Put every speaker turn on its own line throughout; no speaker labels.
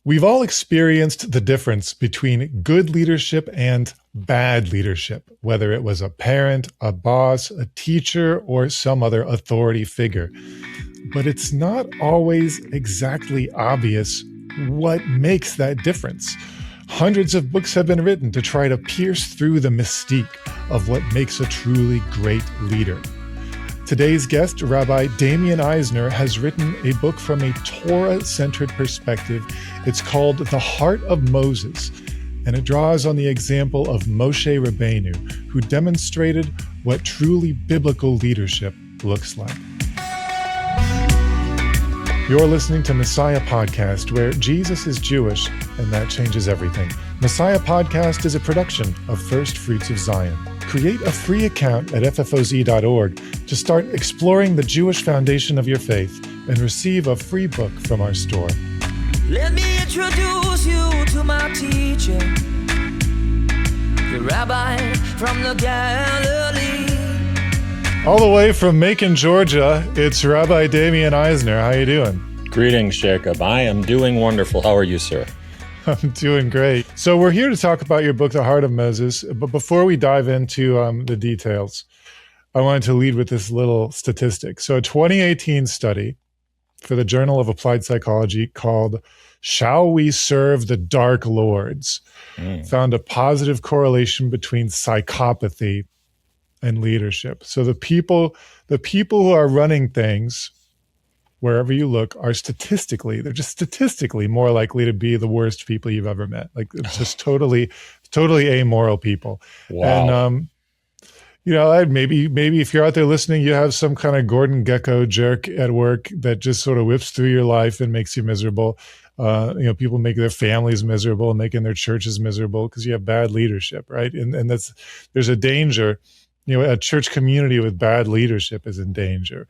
We've all experienced the difference between good leadership and bad leadership, whether it was a parent, a boss, a teacher, or some other authority figure. But it's not always exactly obvious what makes that difference. Hundreds of books have been written to try to pierce through the mystique of what makes a truly great leader. Today's guest, Rabbi Damian Eisner, has written a book from a Torah-centered perspective. It's called The Heart of Moses, and it draws on the example of Moshe Rabbeinu, who demonstrated what truly biblical leadership looks like. You're listening to Messiah Podcast, where Jesus is Jewish, and that changes everything. Messiah Podcast is a production of First Fruits of Zion. Create a free account at ffoz.org to start exploring the Jewish foundation of your faith and receive a free book from our store.
Let me introduce you to my teacher, the rabbi from the Galilee.
All the way from Macon, Georgia, it's Rabbi Damian Eisner. How you doing?
Greetings, Jacob. I am doing wonderful. How are you, sir?
I'm doing great. So we're here to talk about your book, The Heart of Moses. But before we dive into the details, I wanted to lead with this little statistic. So a 2018 study for the Journal of Applied Psychology called Shall We Serve the Dark Lords found a positive correlation between psychopathy and leadership. So the people who are running things, wherever you look, are they're just statistically more likely to be the worst people you've ever met. Like, it's just totally amoral people.
Wow.
And, maybe if you're out there listening, you have some kind of Gordon Gekko jerk at work that just sort of whips through your life and makes you miserable. People make their families miserable and making their churches miserable because you have bad leadership, right? And there's a danger. A church community with bad leadership is in danger.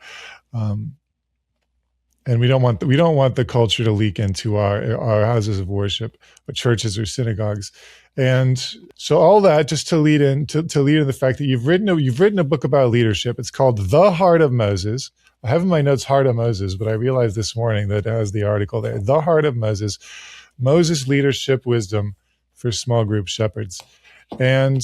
And we don't want the culture to leak into our houses of worship, or churches or synagogues. And so all that just to lead in the fact that you've written a book about leadership. It's called The Heart of Moses. I have in my notes Heart of Moses, but I realized this morning that it has the article there. The Heart of Moses, Moses Leadership Wisdom for Small Group Shepherds. And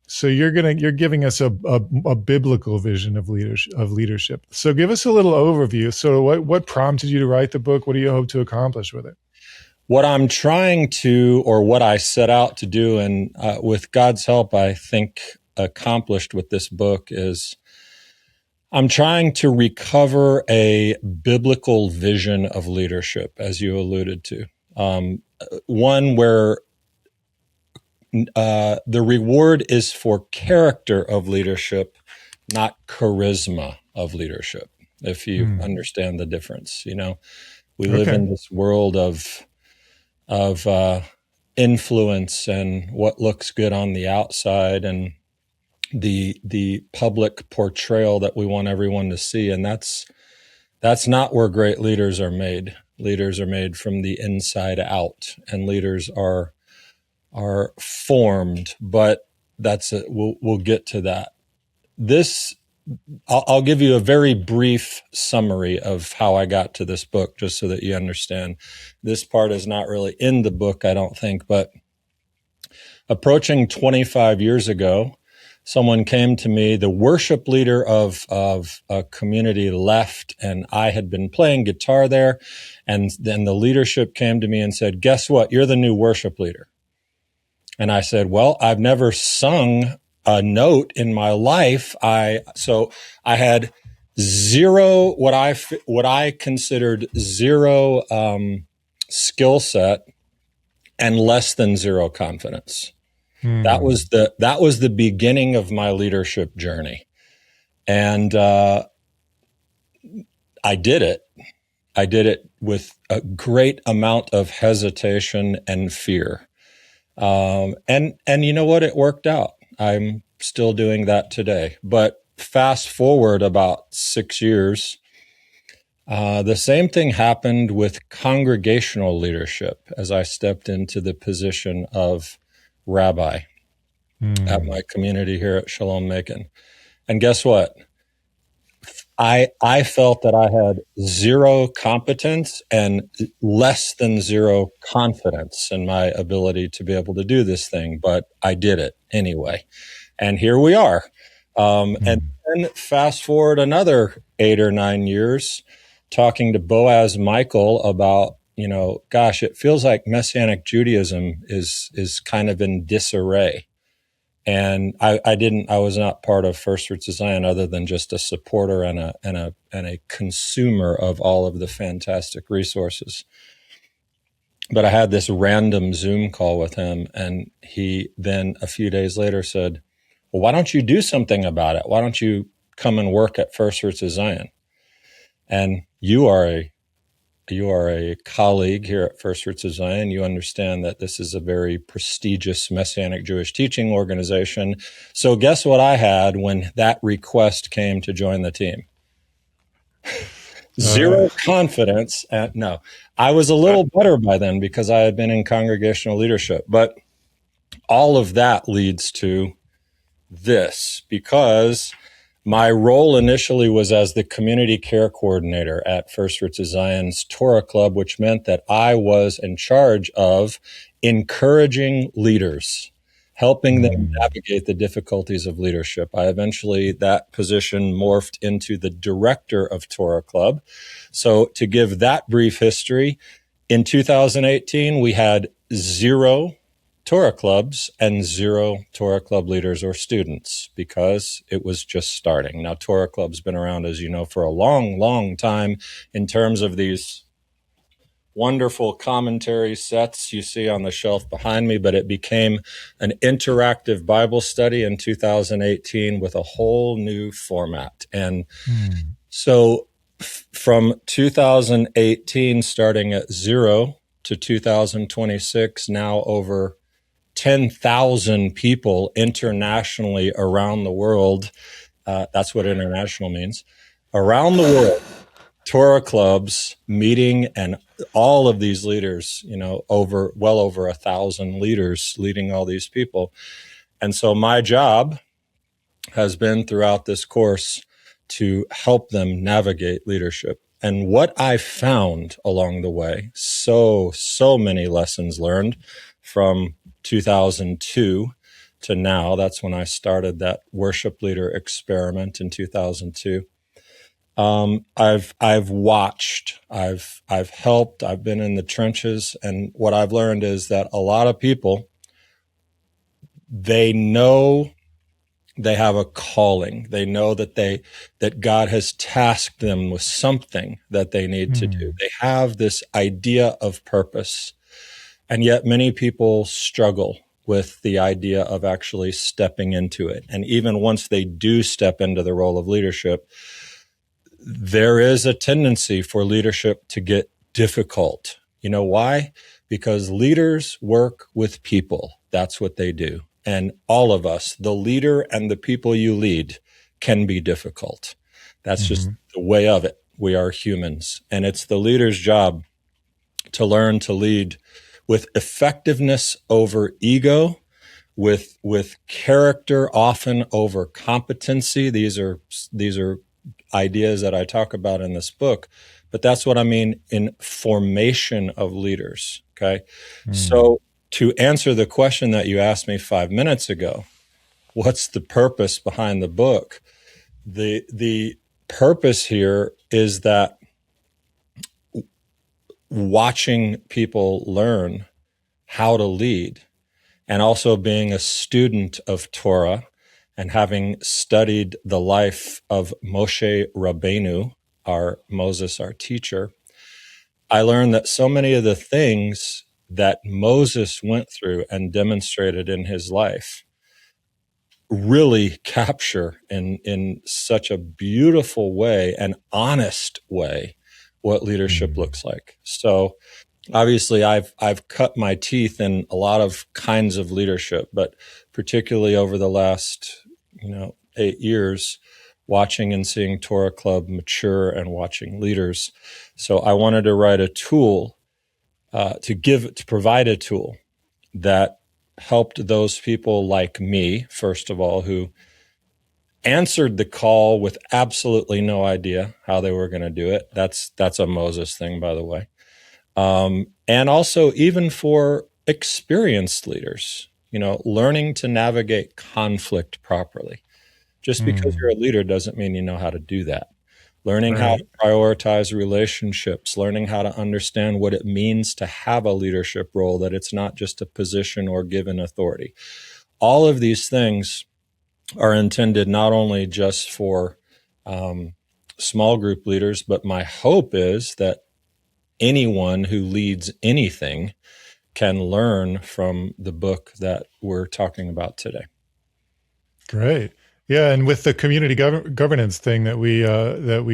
so you're giving us a biblical vision of leadership. So give us a little overview. So what prompted you to write the book? What do you hope to accomplish with it?
What I'm trying to, or what I set out to do, and with God's help, I think accomplished with this book, is I'm trying to recover a biblical vision of leadership, as you alluded to. One where the reward is for character of leadership, not charisma of leadership, if you understand the difference. We live in this world of influence and what looks good on the outside and the public portrayal that we want everyone to see. And that's not where great leaders are made. Leaders are made from the inside out, and leaders are formed, but that's it. We'll get to that. I'll give you a very brief summary of how I got to this book, just so that you understand. This part is not really in the book, I don't think, but approaching 25 years ago, someone came to me, the worship leader of a community left, and I had been playing guitar there, and then the leadership came to me and said, "Guess what? You're the new worship leader." And I said, "Well, I've never sung a note in my life." So I had zero, what I considered zero skill set and less than zero confidence. That was the beginning of my leadership journey. And I did it. I did it with a great amount of hesitation and fear. And you know what? It worked out. I'm still doing that today. But fast forward about 6 years, the same thing happened with congregational leadership as I stepped into the position of rabbi at my community here at Shalom Macon. And guess what? I felt that I had zero competence and less than zero confidence in my ability to be able to do this thing, but I did it anyway. And here we are. And then fast forward another 8 or 9 years, talking to Boaz Michael about, gosh, it feels like Messianic Judaism is kind of in disarray. And I was not part of First Fruits of Zion other than just a supporter and a consumer of all of the fantastic resources. But I had this random Zoom call with him, and he then a few days later said, well, why don't you do something about it? Why don't you come and work at First Fruits of Zion? And you are a colleague here at First Fruits of Zion. You understand that this is a very prestigious Messianic Jewish teaching organization. So guess what I had when that request came to join the team? Zero confidence. No, I was a little better by then because I had been in congregational leadership. But all of that leads to this, because my role initially was as the community care coordinator at First Fruits of Zion's Torah Club, which meant that I was in charge of encouraging leaders, helping them navigate the difficulties of leadership. That position morphed into the director of Torah Club. So to give that brief history, in 2018, we had 0 Torah clubs and 0 Torah club leaders or students because it was just starting. Now, Torah club's been around, as you know, for a long, long time in terms of these wonderful commentary sets you see on the shelf behind me, but it became an interactive Bible study in 2018 with a whole new format. And so from 2018, starting at 0 to 2026, now over 10,000 people internationally around the world. That's what international means. Around the world, Torah clubs meeting, and all of these leaders, well over 1,000 leaders leading all these people. And so my job has been throughout this course to help them navigate leadership. And what I found along the way, so many lessons learned from 2002 to now. That's when I started that worship leader experiment in 2002. I've watched, I've helped, I've been in the trenches, and what I've learned is that a lot of people, they know they have a calling. They know that God has tasked them with something that they need to do. They have this idea of purpose. And yet many people struggle with the idea of actually stepping into it. And even once they do step into the role of leadership, there is a tendency for leadership to get difficult. You know why? Because leaders work with people. That's what they do. And all of us, the leader and the people you lead, can be difficult. That's just the way of it. We are humans. And it's the leader's job to learn to lead with effectiveness over ego, with character often over competency. These are ideas that I talk about in this book, but that's what I mean in formation of leaders. Okay. So to answer the question that you asked me 5 minutes ago, what's the purpose behind the book? The purpose here is that watching people learn how to lead, and also being a student of Torah and having studied the life of Moshe Rabbeinu, Moses, our teacher, I learned that so many of the things that Moses went through and demonstrated in his life really capture in such a beautiful way, an honest way, what leadership looks like. So obviously I've cut my teeth in a lot of kinds of leadership, but particularly over the last 8 years, watching and seeing Torah Club mature and watching leaders. So I wanted to write a tool to provide a tool that helped those people like me, first of all, who answered the call with absolutely no idea how they were going to do it. That's a Moses thing, by the way. And also even for experienced leaders, learning to navigate conflict properly. Just because you're a leader doesn't mean you know how to do that. Learning how to prioritize relationships, learning how to understand what it means to have a leadership role, that it's not just a position or given authority. All of these things are intended not only just for small group leaders, but my hope is that anyone who leads anything can learn from the book that we're talking about today.
Great. Yeah, and with the community governance thing that we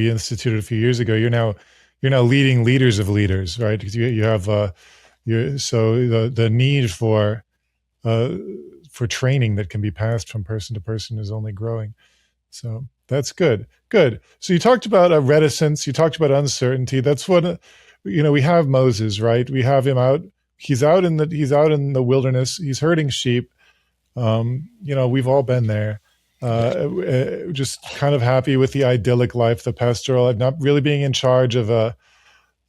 instituted a few years ago, you're now leading leaders of leaders, right? Because you have so the need for training that can be passed from person to person is only growing. So that's good. Good. So you talked about reticence. You talked about uncertainty. That's what we have Moses, right? We have him out. He's out in the wilderness. He's herding sheep. We've all been there. Just kind of happy with the idyllic life, the pastoral, not really being in charge of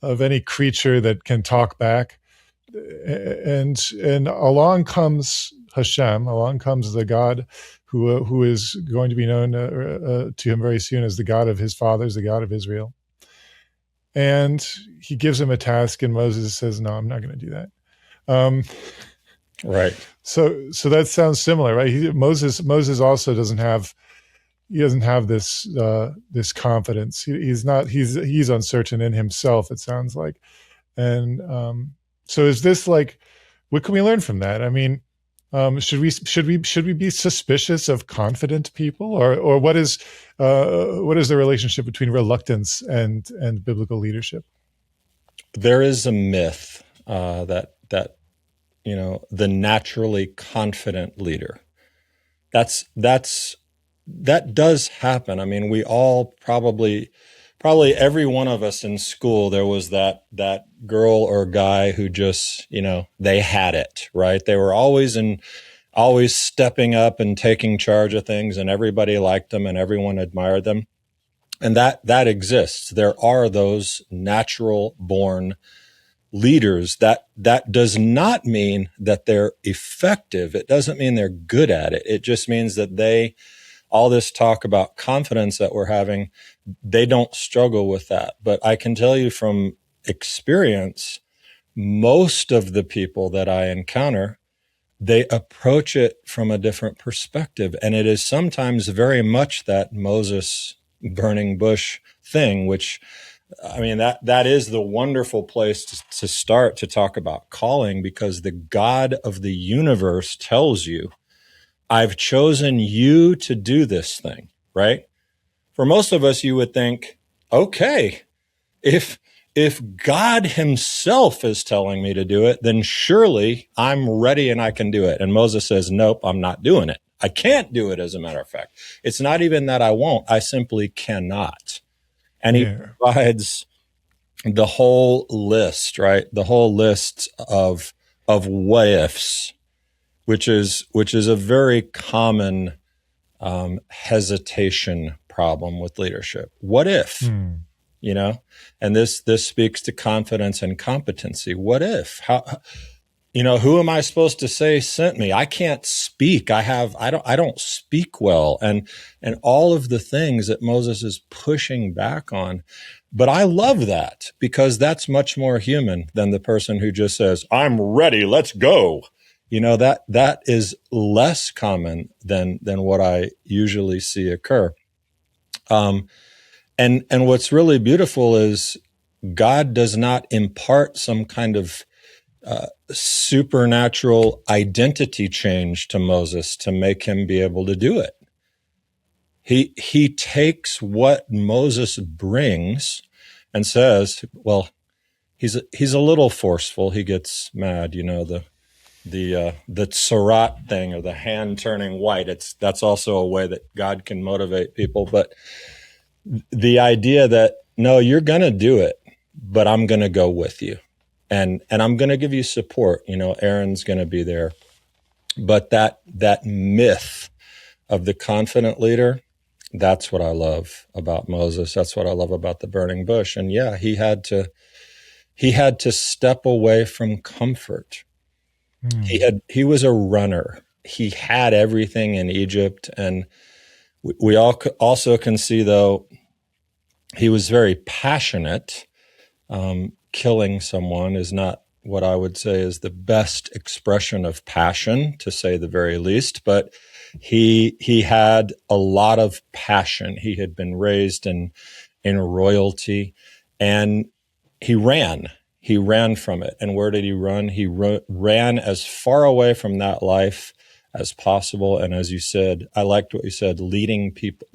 any creature that can talk back. And along comes Hashem, along comes the God who is going to be known to him very soon as the God of his fathers, the God of Israel. And he gives him a task, and Moses says, "No, I'm not going to do that."
Right.
So that sounds similar, right? Moses also doesn't have this confidence. He's uncertain in himself, it sounds like. And so is this like, what can we learn from that? I mean, should we be suspicious of confident people, or what is the relationship between reluctance and biblical leadership?
There is a myth that the naturally confident leader. That does happen. I mean, we all probably every one of us in school, there was that girl or guy who just, they had it, right? They were always stepping up and taking charge of things, and everybody liked them and everyone admired them. And that exists. There are those natural born leaders. That does not mean that they're effective. It doesn't mean they're good at it. It just means that all this talk about confidence that we're having, they don't struggle with that. But I can tell you from experience, most of the people that I encounter, they approach it from a different perspective. And it is sometimes very much that Moses burning bush thing, which, I mean, that is the wonderful place to start to talk about calling, because the God of the universe tells you, I've chosen you to do this thing, right? For most of us, you would think, okay, if God himself is telling me to do it, then surely I'm ready and I can do it. And Moses says, nope, I'm not doing it. I can't do it, as a matter of fact. It's not even that I won't, I simply cannot. And he provides the whole list, right? The whole list of what ifs, which is a very common hesitation problem with leadership. What if, and this speaks to confidence and competency. What if? How? Who am I supposed to say sent me? I can't speak. I don't speak well. And all of the things that Moses is pushing back on. But I love that, because that's much more human than the person who just says, I'm ready, let's go. That is less common than what I usually see occur. And what's really beautiful is God does not impart some kind of supernatural identity change to Moses to make him be able to do it. He takes what Moses brings and says, well, he's a little forceful. He gets mad, the tsarat thing, or the hand turning white. That's also a way that God can motivate people. But the idea that, no, you're going to do it, but I'm going to go with you. And I'm going to give you support. Aaron's going to be there. But that myth of the confident leader, That's what I love about Moses. That's what I love about the burning bush. And yeah, he had to step away from comfort. He was a runner. He had everything in Egypt, and we all also can see, though, he was very passionate. Killing someone is not what I would say is the best expression of passion, to say the very least, but he had a lot of passion. He had been raised in royalty, and he ran. He ran from it. And where did he run? He ran as far away from that life as possible. And as you said, I liked what you said, leading people,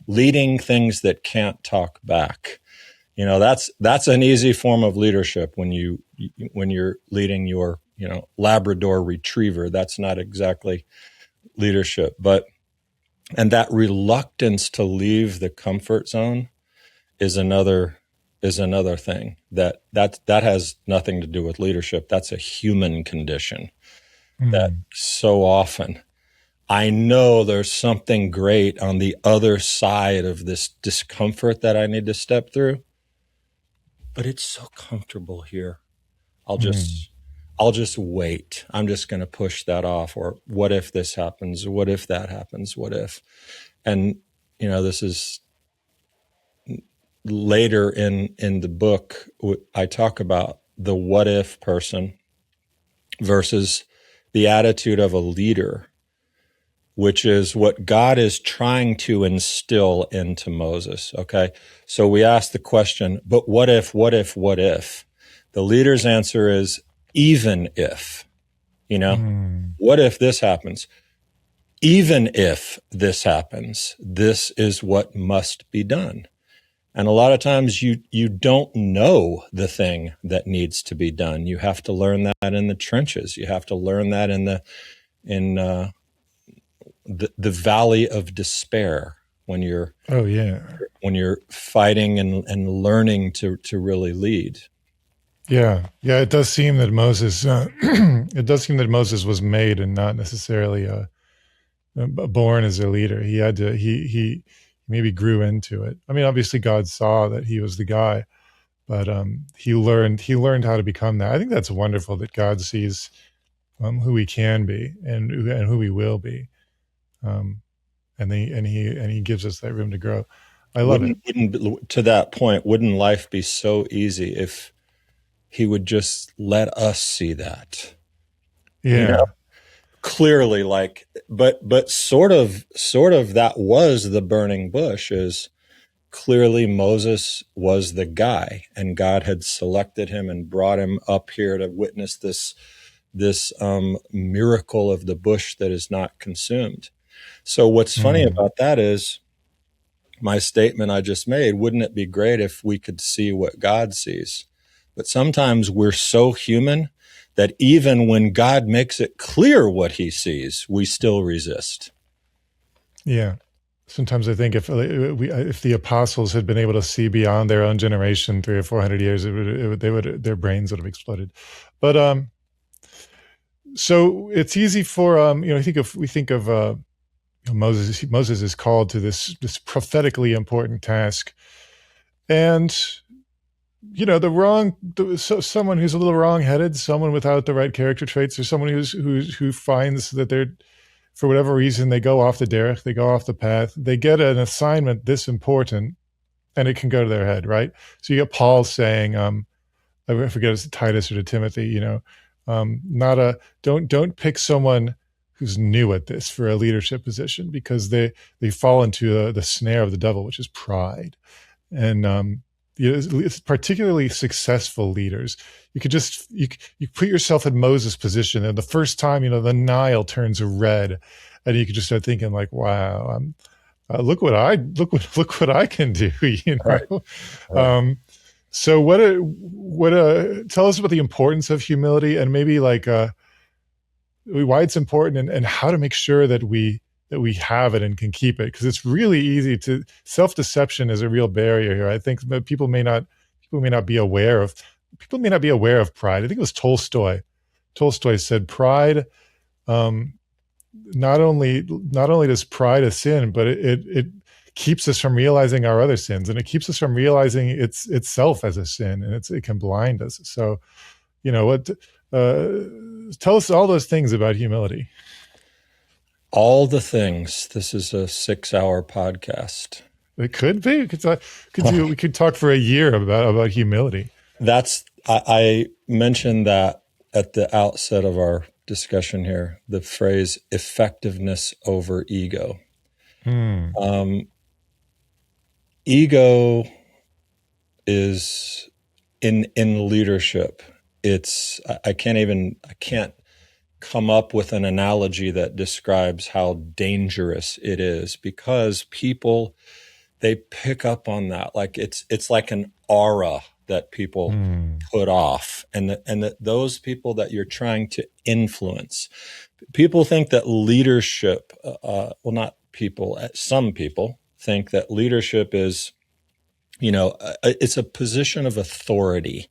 leading things that can't talk back. You know, that's an easy form of leadership when you're leading your, Labrador retriever. That's not exactly leadership, and that reluctance to leave the comfort zone is another thing that has nothing to do with leadership. That's a human condition that so often I know there's something great on the other side of this discomfort that I need to step through, but it's so comfortable here. I'll just wait. I'm just going to push that off. Or what if this happens? What if that happens? What if? And, this is later in the book, I talk about the what if person versus the attitude of a leader, which is what God is trying to instill into Moses. Okay. So we ask the question, but what if? The leader's answer is even if, what if this happens? Even if this happens, this is what must be done. And a lot of times you don't know the thing that needs to be done. You have to learn that in the trenches. You have to learn that in the valley of despair when you're fighting and learning to really lead.
Yeah. It does seem that Moses was made and not necessarily born as a leader. He had to he maybe grew into it. I mean, obviously God saw that he was the guy, but he learned how to become that. I think that's wonderful that God sees who he can be and who he will be, and he gives us that room to grow. I love it.
To that point, wouldn't life be so easy if he would just let us see that?
Yeah.
Clearly, but sort of that was the burning bush. Is clearly Moses was the guy, and God had selected him and brought him up here to witness this miracle of the bush that is not consumed. So what's funny about that is my statement I just made. Wouldn't it be great if we could see what God sees? But sometimes we're so human that even when God makes it clear what he sees, we still resist.
Yeah. Sometimes I think if the apostles had been able to see beyond their own generation 300 or 400 years, their brains would have exploded. But so it's easy for we think of Moses. Moses is called to this prophetically important task, and someone who's a little wrong-headed, someone without the right character traits, or someone who finds that they're, for whatever reason, they go off the derech, they go off the path, they get an assignment this important, and it can go to their head, right? So you get Paul saying, I forget it's to Titus or to Timothy, don't pick someone who's new at this for a leadership position, because they fall into the snare of the devil, which is pride. And it's particularly successful leaders. You could you put yourself in Moses' position, and the first time the Nile turns red, and you could just start thinking like, "Wow, look what I can do." Right. So tell us about the importance of humility, and maybe why it's important, and how to make sure that we have it and can keep it, because it's really easy to self-deception is a real barrier here. I think that people may not be aware of pride. I think it was Tolstoy. Tolstoy said pride, not only does pride a sin, but it keeps us from realizing our other sins, and it keeps us from realizing itself as a sin, and it can blind us. So, what? Tell us all those things about humility.
All the things. This is a 6-hour podcast.
It could be. We could talk for a year about humility.
I mentioned that at the outset of our discussion here, the phrase effectiveness over ego. Ego is in leadership. I can't come up with an analogy that describes how dangerous it is, because people, they pick up on that. Like it's like an aura that people put off, and those people that you're trying to influence. People think that leadership, not people, some people think that leadership is, it's a position of authority.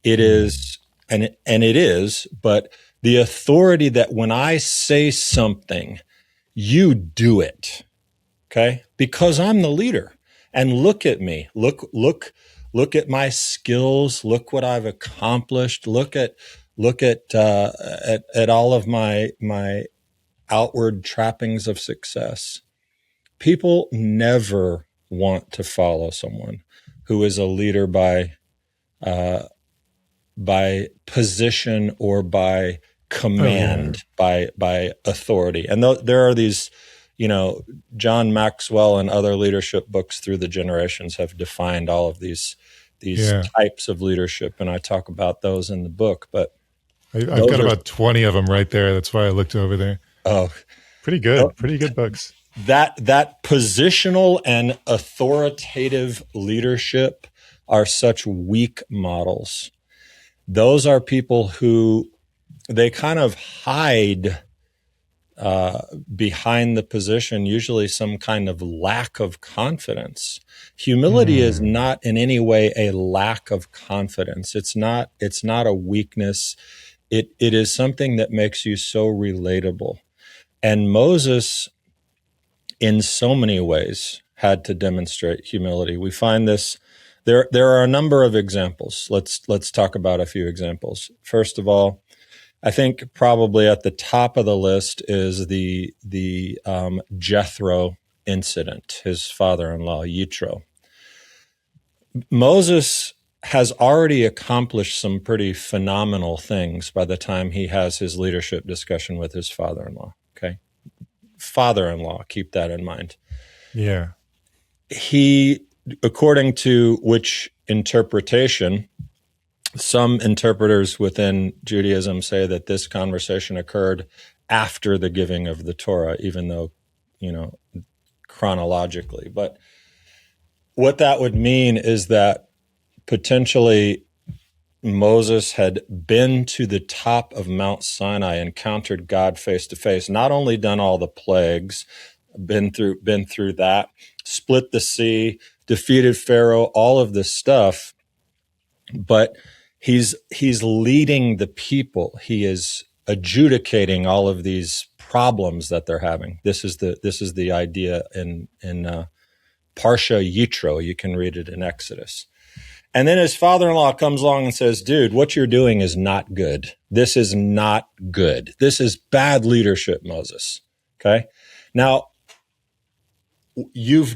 It is, and it is, but the authority that when I say something, you do it, okay? Because I'm the leader, and look at me, look at my skills, look what I've accomplished, look at all of my outward trappings of success. People never want to follow someone who is a leader by position or by command, by authority. And there are these, John Maxwell and other leadership books through the generations have defined all of these types of leadership, and I talk about those in the book. But
I've got about 20 of them right there. That's why I looked over there.
Oh,
pretty good. Pretty good books.
That positional and authoritative leadership are such weak models. Those are people who they kind of hide behind the position, usually some kind of lack of confidence. Humility is not in any way a lack of confidence. It's not a weakness. It is something that makes you so relatable. And Moses, in so many ways, had to demonstrate humility. We find this. There are a number of examples. Let's talk about a few examples. First of all, I think probably at the top of the list is the Jethro incident, his father-in-law, Yitro. Moses has already accomplished some pretty phenomenal things by the time he has his leadership discussion with his father-in-law. Okay. Father-in-law, keep that in mind.
Yeah.
He, according to which interpretation, some interpreters within Judaism say that this conversation occurred after the giving of the Torah, even though, chronologically. But what that would mean is that potentially Moses had been to the top of Mount Sinai, encountered God face to face, not only done all the plagues, been through that, split the sea, defeated Pharaoh, all of this stuff, but he's leading the people. He is adjudicating all of these problems that they're having. This is the idea in Parsha Yitro. You can read it in Exodus. And then his father-in-law comes along and says, dude, what you're doing is not good. This is not good. This is bad leadership, Moses. Okay. Now, you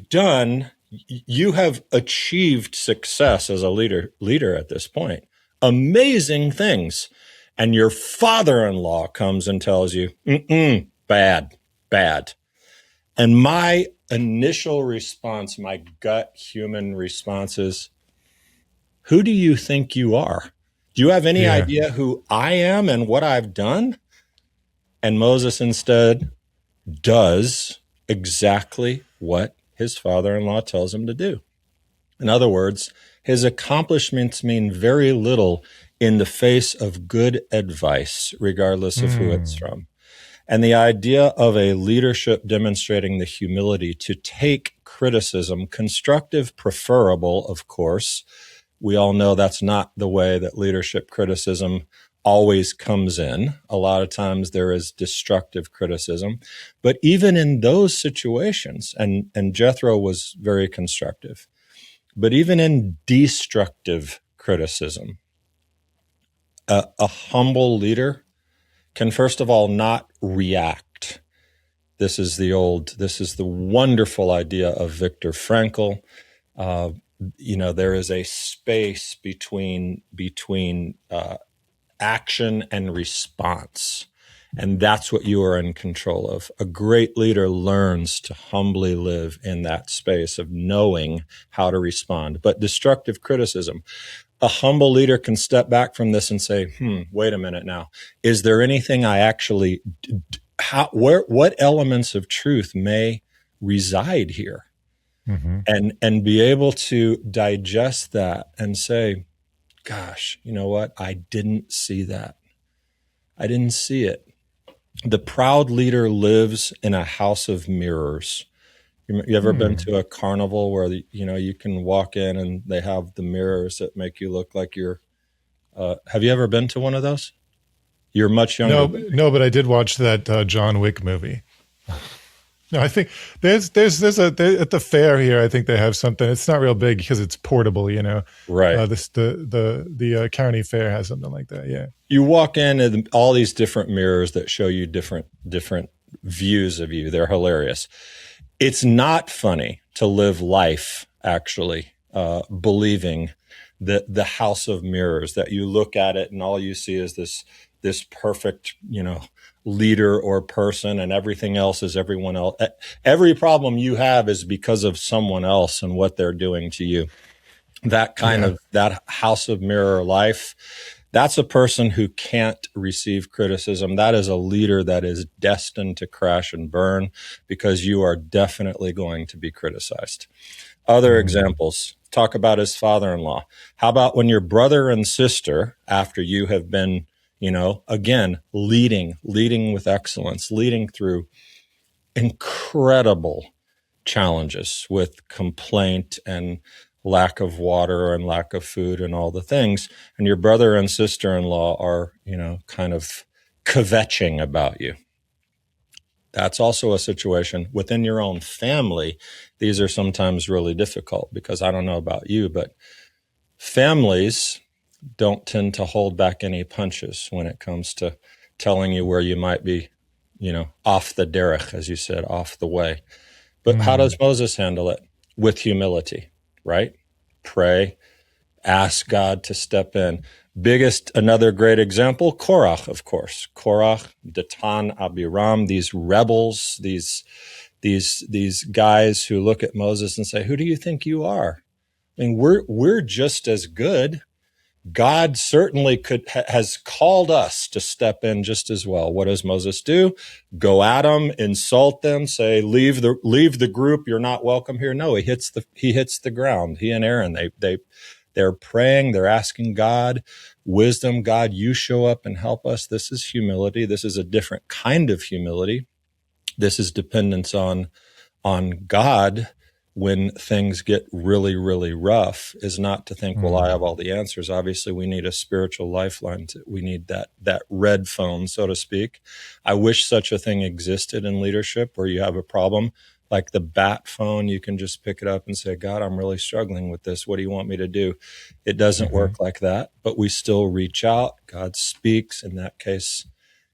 have achieved success as a leader at this point. Amazing things. And your father-in-law comes and tells you, bad. And my initial response, my gut human response is, who do you think you are? Do you have any idea who I am and what I've done? And Moses instead does exactly what his father-in-law tells him to do. In other words, his accomplishments mean very little in the face of good advice, regardless of who it's from. And the idea of a leadership demonstrating the humility to take criticism, constructive, preferable, of course. We all know that's not the way that leadership criticism always comes in. A lot of times there is destructive criticism, but even in those situations, and Jethro was very constructive, but even in destructive criticism, a humble leader can first of all not react. This is the wonderful idea of Viktor Frankl. There is a space between action and response. And that's what you are in control of. A great leader learns to humbly live in that space of knowing how to respond. But destructive criticism, a humble leader can step back from this and say, wait a minute now. Is there anything I actually, what elements of truth may reside here? Mm-hmm. And be able to digest that and say, gosh, you know what? I didn't see that. I didn't see it. The proud leader lives in a house of mirrors. You ever been to a carnival where you can walk in and they have the mirrors that make you look like you're? Have you ever been to one of those? You're much younger.
No, but I did watch that John Wick movie. No, I think there's at the fair here. I think they have something. It's not real big because it's portable, Right. The county fair has something like that. Yeah.
You walk in and all these different mirrors that show you different views of you. They're hilarious. It's not funny to live life actually believing that the house of mirrors, that you look at it and all you see is this perfect, leader or person, and everything else is everyone else. Every problem you have is because of someone else and what they're doing to you. That kind of that house of mirror life, that's a person who can't receive criticism. That is a leader that is destined to crash and burn because you are definitely going to be criticized. Other examples, talk about his father-in-law. How about when your brother and sister, after you have been again, leading with excellence, leading through incredible challenges with complaint and lack of water and lack of food and all the things. And your brother and sister-in-law are, kind of kvetching about you. That's also a situation within your own family. These are sometimes really difficult because I don't know about you, but families don't tend to hold back any punches when it comes to telling you where you might be, off the derech, as you said, off the way. But how does Moses handle it? With humility, right? Pray, ask God to step in. Another great example, Korach, of course. Korach, Datan, Abiram, these rebels, these guys who look at Moses and say, who do you think you are? I mean, we're just as good. God certainly has called us to step in just as well. What does Moses do? Go at them, insult them, say, leave the group. You're not welcome here. No, he hits the ground. He and Aaron, they're praying. They're asking God wisdom. God, you show up and help us. This is humility. This is a different kind of humility. This is dependence on God. When things get really, really rough, is not to think, well, I have all the answers. Obviously, we need a spiritual lifeline. We need that red phone, so to speak. I wish such a thing existed in leadership where you have a problem, like the bat phone. You can just pick it up and say, God, I'm really struggling with this. What do you want me to do? It doesn't work like that, but we still reach out. God speaks. In that case,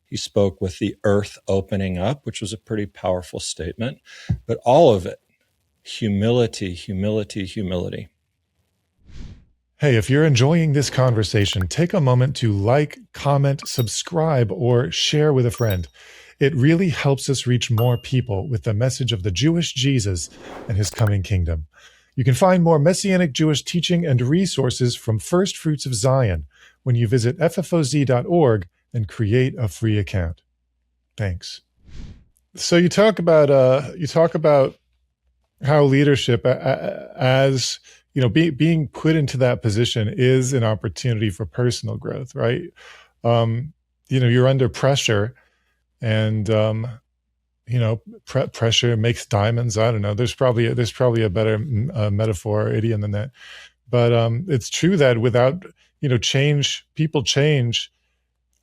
he spoke with the earth opening up, which was a pretty powerful statement. But all of it, humility, humility, humility.
Hey, if you're enjoying this conversation, take a moment to like, comment, subscribe, or share with a friend. It really helps us reach more people with the message of the Jewish Jesus and his coming kingdom. You can find more Messianic Jewish teaching and resources from First Fruits of Zion when you visit ffoz.org and create a free account. Thanks. So you talk about how leadership, as being put into that position, is an opportunity for personal growth, right? You're under pressure, and pressure makes diamonds. I don't know. There's probably a better metaphor or idiom than that, but it's true that without change, people change.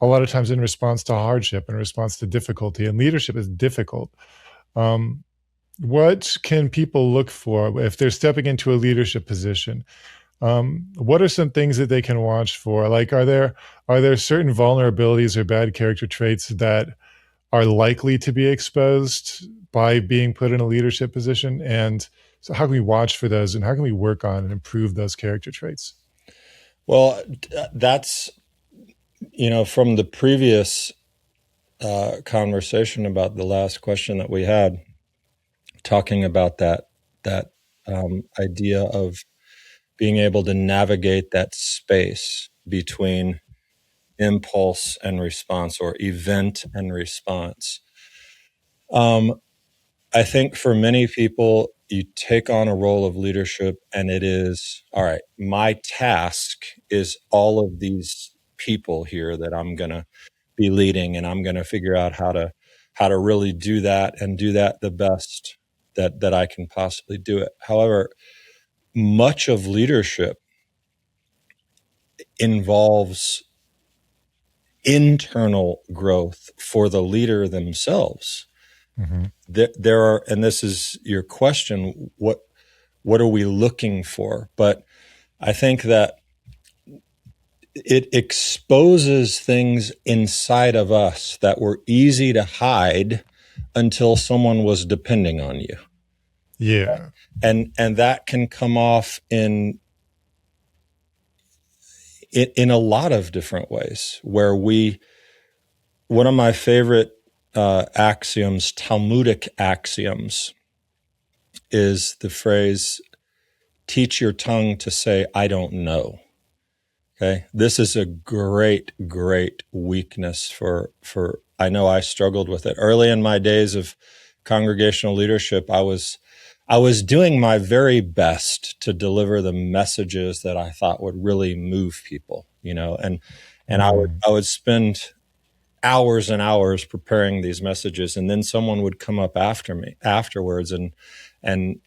a lot of times in response to hardship, in response to difficulty, and leadership is difficult. What can people look for if they're stepping into a leadership position? What are some things that they can watch for? Like, are there certain vulnerabilities or bad character traits that are likely to be exposed by being put in a leadership position? And so how can we watch for those, and how can we work on and improve those character traits?
Well, that's, from the previous conversation about the last question that we had, talking about that idea of being able to navigate that space between impulse and response, or event and response. I think for many people, you take on a role of leadership and it is, all right, my task is all of these people here that I'm going to be leading, and I'm going to figure out how to really do that and do that the best that I can possibly do it. However, much of leadership involves internal growth for the leader themselves.
Mm-hmm.
There are, and this is your question, what are we looking for? But I think that it exposes things inside of us that were easy to hide until someone was depending on you.
Yeah.
And that can come off in a lot of different ways, where one of my favorite axioms, Talmudic axioms, is the phrase, teach your tongue to say, I don't know. Okay. This is a great, great weakness for, I know I struggled with it early in my days of congregational leadership. I was doing my very best to deliver the messages that I thought would really move people, and I would spend hours and hours preparing these messages, and then someone would come up after me afterwards and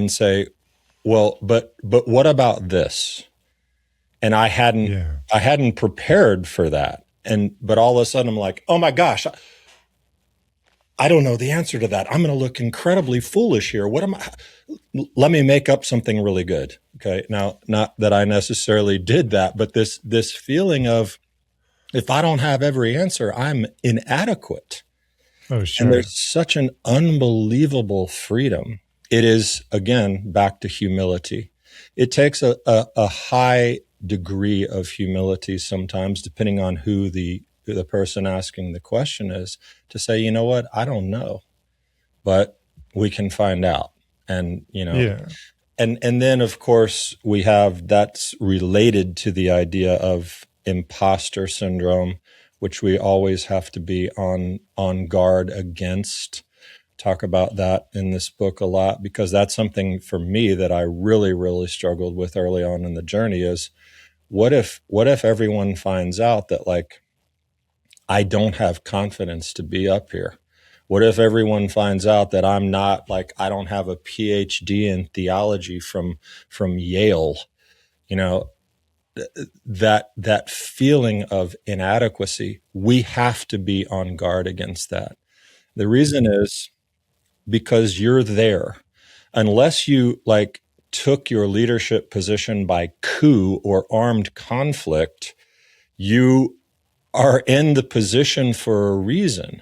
say, well, but what about this? And I hadn't prepared for that. But all of a sudden I'm like, oh my gosh, I don't know the answer to that. I'm going to look incredibly foolish here. Let me make up something really good. Okay. Now, not that I necessarily did that, but this feeling of, if I don't have every answer, I'm inadequate.
Oh, sure.
And there's such an unbelievable freedom. It is, again, back to humility. It takes a high degree of humility sometimes, depending on who the person asking the question is, to say, you know what, I don't know, but we can find out. And, and then of course we have, that's related to the idea of imposter syndrome, which we always have to be on guard against. Talk about that in this book a lot, because that's something for me that I really, really struggled with early on in the journey is, what if everyone finds out that, like, I don't have confidence to be up here? What if everyone finds out that I'm not, like, I don't have a PhD in theology from Yale? That feeling of inadequacy, we have to be on guard against that. The reason is because you're there. Unless you took your leadership position by coup or armed conflict, you are in the position for a reason.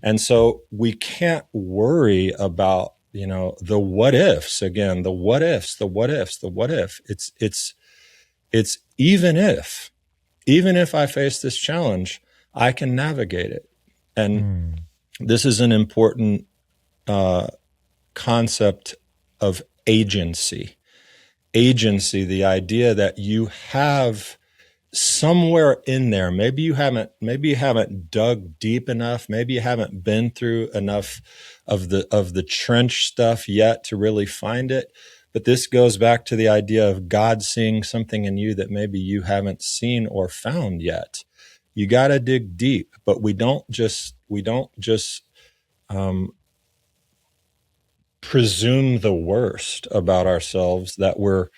And so we can't worry about, the what ifs again, the what ifs, the what ifs, the what if. It's even if I face this challenge, I can navigate it. And this is an important concept of agency. Agency, the idea that you have somewhere in there, maybe you haven't dug deep enough, maybe you haven't been through enough of the trench stuff yet to really find it. But this goes back to the idea of God seeing something in you that maybe you haven't seen or found yet. You got to dig deep, but we don't just presume the worst about ourselves, that we're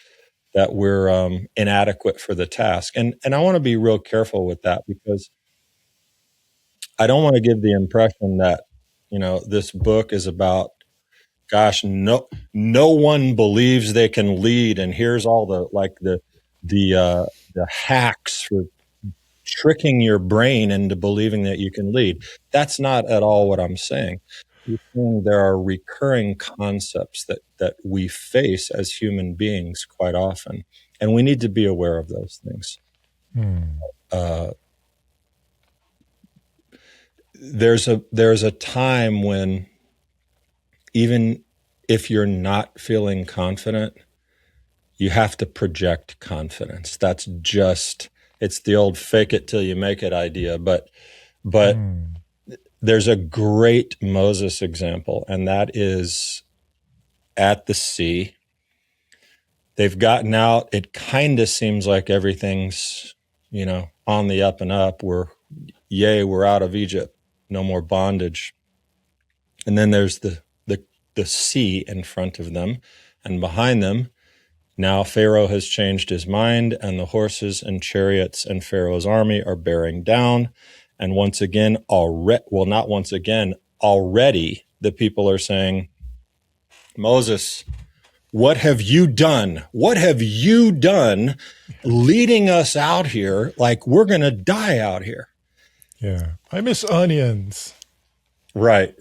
that we're inadequate for the task. And I want to be real careful with that, because I don't want to give the impression that, this book is about, gosh, no one believes they can lead, and here's all the hacks for tricking your brain into believing that you can lead. That's not at all what I'm saying. I'm saying there are recurring concepts that we face as human beings quite often, and we need to be aware of those things. There's a time when, even if you're not feeling confident, you have to project confidence. That's just, it's the old fake it till you make it idea. But there's a great Moses example, and that is at the sea. They've gotten out. It kind of seems like everything's, on the up and up. We're out of Egypt. No more bondage. And then there's the sea in front of them, and behind them, now Pharaoh has changed his mind, and the horses and chariots and Pharaoh's army are bearing down. And once again, already the people are saying, Moses, what have you done? What have you done leading us out here like we're going to die out here?
Yeah. I miss onions.
Right.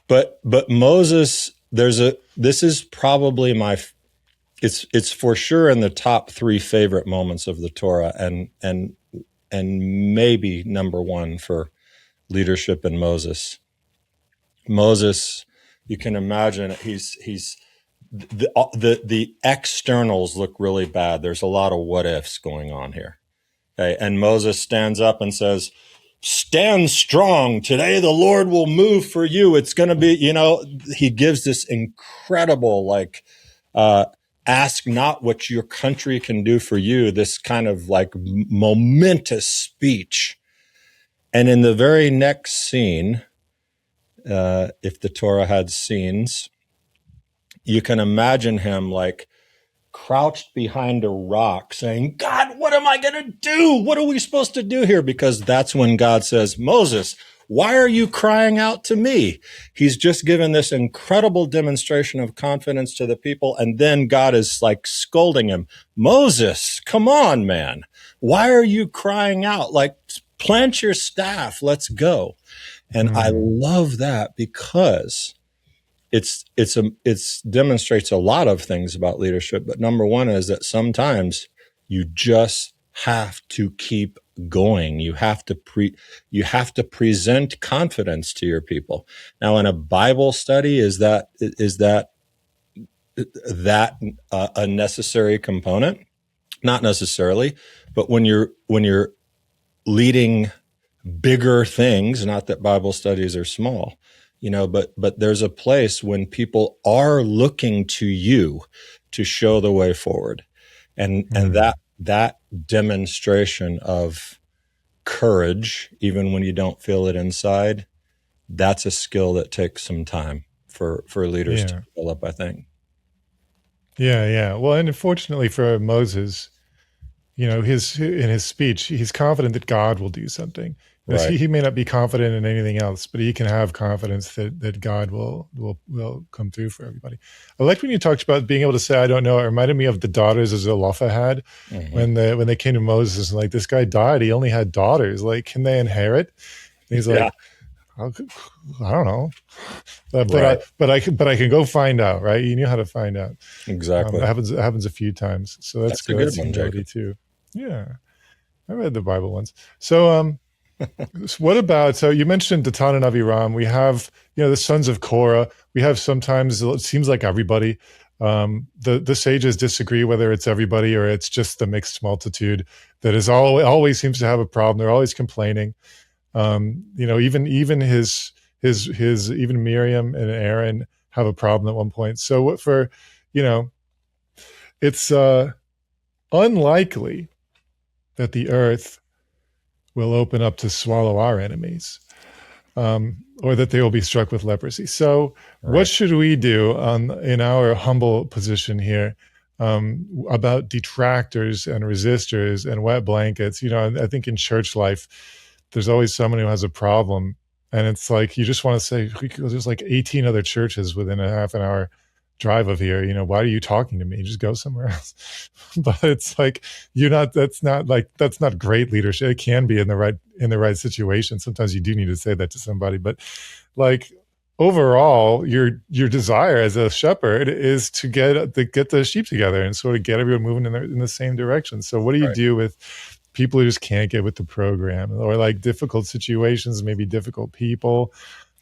But Moses, this is probably it's for sure in the top 3 favorite moments of the Torah, and maybe number 1 for leadership in Moses. Moses, you can imagine, he's the externals look really bad. There's a lot of what ifs going on here. Okay, and Moses stands up and says, stand strong. Today the Lord will move for you. It's going to be, he gives this incredible, ask not what your country can do for you, this kind of momentous speech. And in the very next scene, if the Torah had scenes, you can imagine him crouched behind a rock saying, God, what am I going to do? What are we supposed to do here? Because that's when God says, Moses, why are you crying out to me? He's just given this incredible demonstration of confidence to the people. And then God is scolding him. Moses, come on, man. Why are you crying out? Plant your staff. Let's go. And I love that, because it demonstrates a lot of things about leadership. But number 1 is that sometimes you just have to keep going. You have to present confidence to your people. Now, in a Bible study, is that a necessary component? Not necessarily, but when you're leading bigger things, not that Bible studies are small, but there's a place when people are looking to you to show the way forward. And that demonstration of courage, even when you don't feel it inside, that's a skill that takes some time for leaders to develop, I think.
Yeah. Well, and unfortunately for Moses, in his speech, he's confident that God will do something. Right. He may not be confident in anything else, but he can have confidence that God will come through for everybody. I liked when you talked about being able to say, I don't know. It reminded me of the daughters Zelophehad had when they came to Moses and this guy died. He only had daughters. Can they inherit? And he's like, I don't know, but I can go find out. Right? You knew how to find out.
Exactly.
It happens a few times. So that's
good. That's a good one, Jacob.
Too. Yeah, I read the Bible once. So what about, so you mentioned Datan and Aviram. We have, the sons of Korah. We have sometimes, it seems like everybody. The sages disagree whether it's everybody or it's just the mixed multitude that is always seems to have a problem. They're always complaining. Even even Miriam and Aaron have a problem at one point. So it's unlikely that the earth will open up to swallow our enemies, or that they will be struck with leprosy. So what should we do in our humble position here about detractors and resistors and wet blankets. I think in church life, there's always someone who has a problem. And it's like, you just want to say, there's like 18 other churches within a half an hour drive of here. Why are you talking to me? Just go somewhere else. But it's like, that's not great leadership. It can be in the right situation. Sometimes you do need to say that to somebody, but like, overall, your desire as a shepherd is to get the sheep together and sort of get everyone moving in the same direction. So what do you do with people who just can't get with the program, or like difficult situations, maybe difficult people?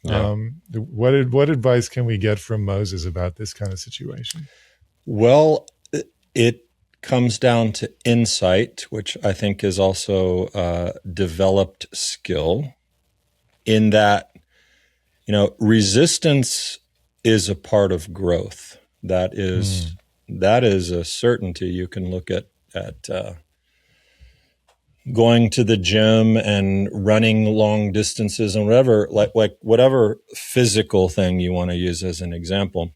Yeah.
What advice can we get from Moses about this kind of situation?
Well, it comes down to insight, which I think is also a developed skill, in that resistance is a part of growth. That is a certainty. You can look at going to the gym and running long distances and whatever, like whatever physical thing you want to use as an example.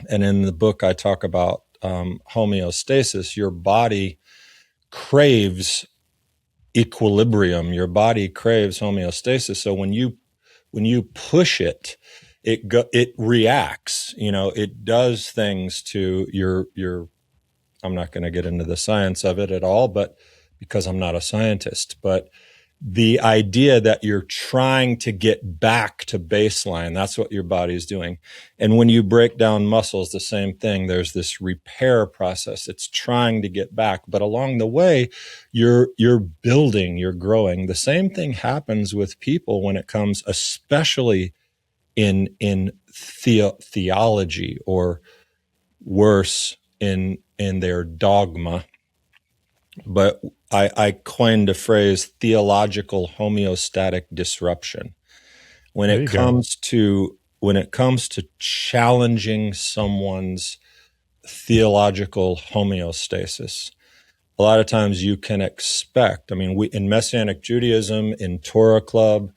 And in the book, I talk about homeostasis. Your body craves equilibrium. Your body craves homeostasis. So when you push it, it reacts. It does things to your. I'm not going to get into the science of it at all, but because I'm not a scientist, but the idea that you're trying to get back to baseline, that's what your body is doing. And when you break down muscles, the same thing. There's this repair process. It's trying to get back, but along the way, you're building, you're growing. The same thing happens with people when it comes, especially in theology, or worse, in their dogma. But I coined a phrase, theological homeostatic disruption. When it comes to challenging someone's theological homeostasis, a lot of times you can expect, we in Messianic Judaism, in Torah Club,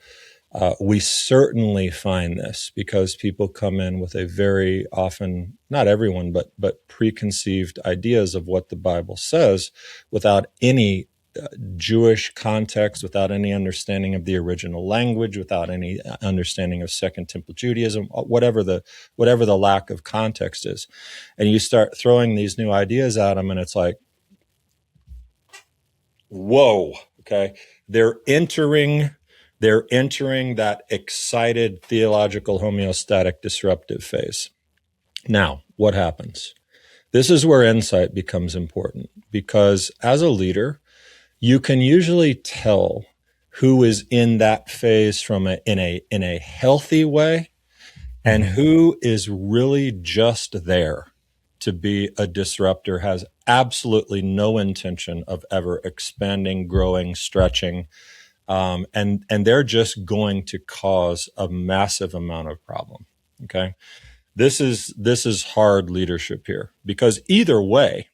we certainly find this, because people come in with a very often, not everyone, but preconceived ideas of what the Bible says, without any Jewish context, without any understanding of the original language, without any understanding of Second Temple Judaism, whatever the lack of context is. And you start throwing these new ideas at them, and it's like, whoa, okay, they're entering that excited theological homeostatic disruptive phase. Now, what happens? This is where insight becomes important, because as a leader, you can usually tell who is in that phase in a healthy way, and who is really just there to be a disruptor, has absolutely no intention of ever expanding, growing, stretching. And they're just going to cause a massive amount of problem. Okay. This is hard leadership here, because either way,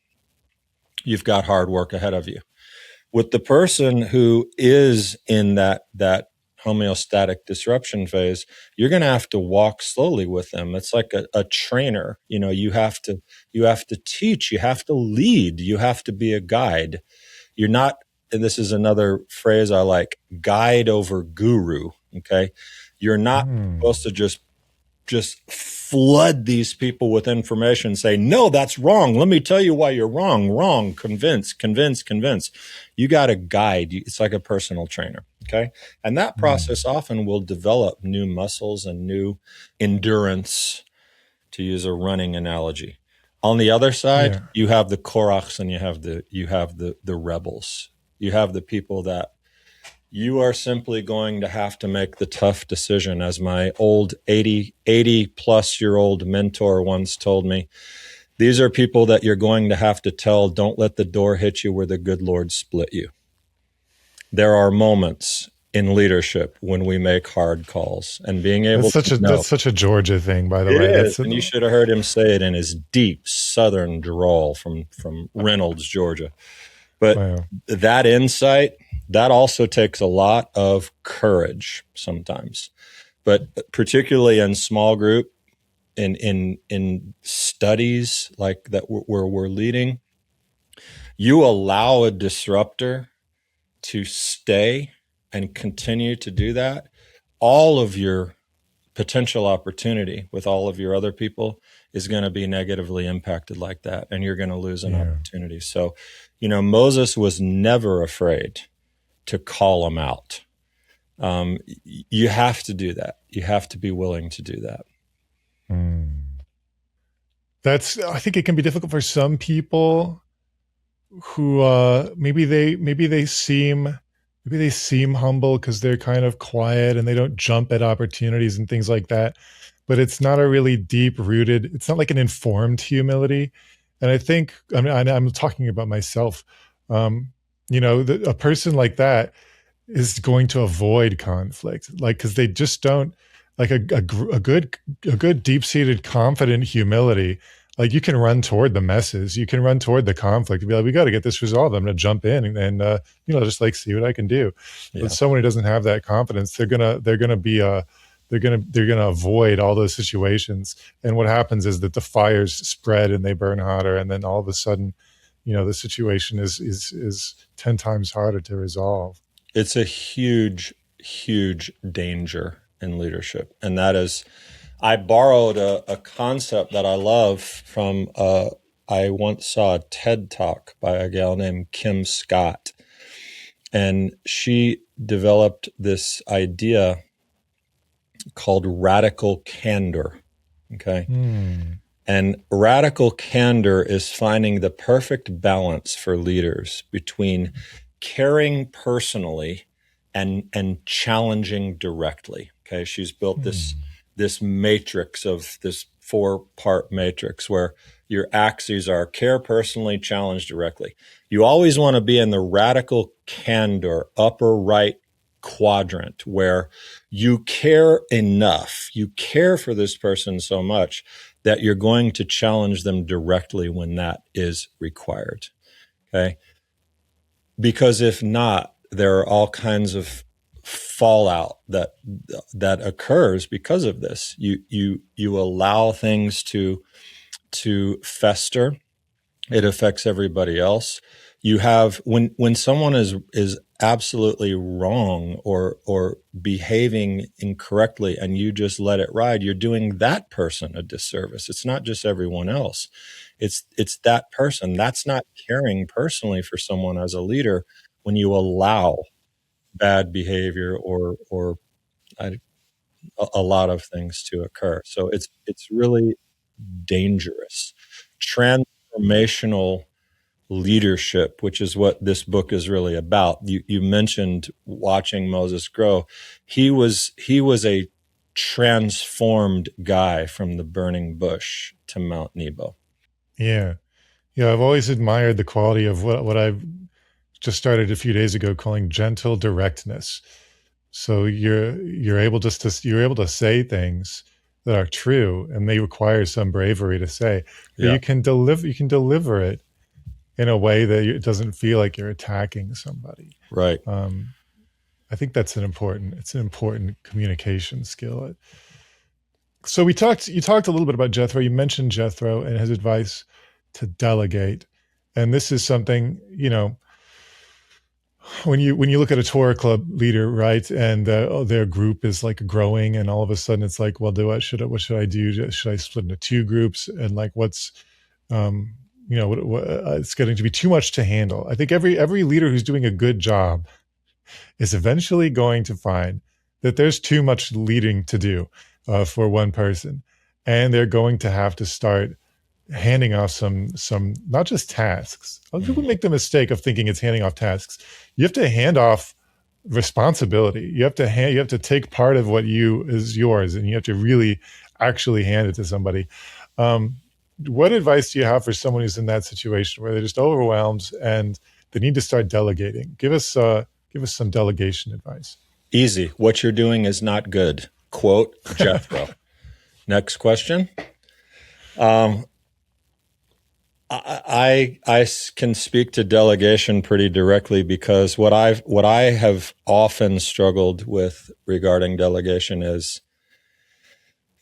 you've got hard work ahead of you. With the person who is in that homeostatic disruption phase, you're going to have to walk slowly with them. It's like a trainer. You have to teach, you have to lead, you have to be a guide. You're not, and this is another phrase I like, guide over guru. Okay. You're not supposed to just flood these people with information, say, no, that's wrong. Let me tell you why you're wrong, convince. You got to guide. It's like a personal trainer. Okay. And that process often will develop new muscles and new endurance, to use a running analogy. On the other side, you have the Korachs, and you have the rebels. You have the people that you are simply going to have to make the tough decision. As my old 80 plus year old mentor once told me, these are people that you're going to have to tell, don't let the door hit you where the good Lord split you. There are moments in leadership when we make hard calls, and being able
that's such a Georgia thing, by the way.
It is, and you should have heard him say it in his deep Southern drawl from Reynolds, Georgia. But that insight, that also takes a lot of courage sometimes. But particularly in small group, in studies like that where we're leading, you allow a disruptor to stay and continue to do that, all of your potential opportunity with all of your other people is going to be negatively impacted like that, and you're going to lose an opportunity. So, Moses was never afraid to call them out. You have to do that. You have to be willing to do that.
I think it can be difficult for some people who maybe they seem humble because they're kind of quiet and they don't jump at opportunities and things like that. But it's not a really deep rooted. It's not like an informed humility. And I think I'm talking about myself. A person like that is going to avoid conflict, like because they just don't like a good deep seated confident humility. Like you can run toward the messes, you can run toward the conflict and be like, we got to get this resolved. I'm going to jump in and just like see what I can do. Yeah. But someone who doesn't have that confidence, they're gonna avoid all those situations. And what happens is that the fires spread and they burn hotter, and then all of a sudden, the situation is 10 times harder to resolve.
It's a huge, huge danger in leadership, and that is. I borrowed a concept that I love from, I once saw a TED Talk by a gal named Kim Scott, and she developed this idea called radical candor, okay? And radical candor is finding the perfect balance for leaders between caring personally and challenging directly, okay? She's built this matrix of this 4-part matrix where your axes are care personally, challenge directly. You always want to be in the radical candor upper right quadrant where you care enough, you care for this person so much that you're going to challenge them directly when that is required. Okay? Because if not, there are all kinds of fallout that occurs because of this. You allow things to fester. It affects everybody else. You have when someone is absolutely wrong or behaving incorrectly and you just let it ride, you're doing that person a disservice. It's not just everyone else. It's that person. That's not caring personally for someone as a leader when you allow bad behavior or a lot of things to occur. So it's really dangerous. Transformational leadership, which is what this book is really about. You mentioned watching Moses grow. He was a transformed guy from the burning bush to Mount Nebo.
Yeah. I've always admired the quality of what I've just started a few days ago calling gentle directness. So you're able to say things that are true and they require some bravery to say. But you can deliver it in a way that it doesn't feel like you're attacking somebody.
Right.
I think that's an important communication skill. So you talked a little bit about Jethro. You mentioned Jethro and his advice to delegate. And this is something, when you look at a Torah club leader, right, and their group is like growing, and all of a sudden it's like, well, what should I do? Should I split into 2 groups? And like, what's, it's getting to be too much to handle. I think every leader who's doing a good job is eventually going to find that there's too much leading to do for one person, and they're going to have to start handing off some not just tasks. People make the mistake of thinking it's handing off tasks. You have to hand off responsibility. You have to take part of what is yours, and you have to really actually hand it to somebody. What advice do you have for someone who's in that situation where they're just overwhelmed and they need to start delegating? Give us some delegation advice.
Easy. What you're doing is not good. Quote Jethro. Next question. I can speak to delegation pretty directly because what I have often struggled with regarding delegation is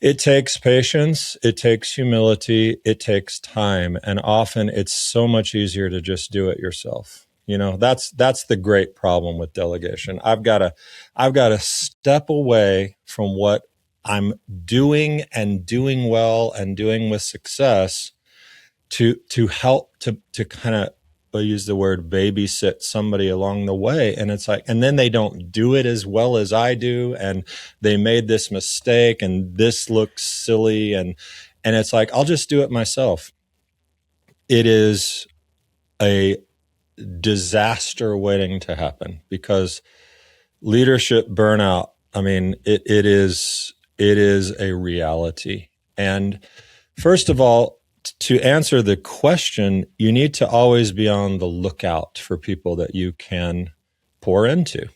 It takes patience, it takes humility, it takes time, and often it's so much easier to just do it yourself. You know, that's the great problem with delegation. I've got to step away from what I'm doing and doing well and doing with success to help to kind of, I'll use the word, babysit somebody along the way. And it's like, and then they don't do it as well as I do, and they made this mistake and this looks silly, and it's like, I'll just do it myself. It is a disaster waiting to happen, because leadership burnout, I mean, it is a reality. And first of all, to answer the question, you need to always be on the lookout for people that you can pour into.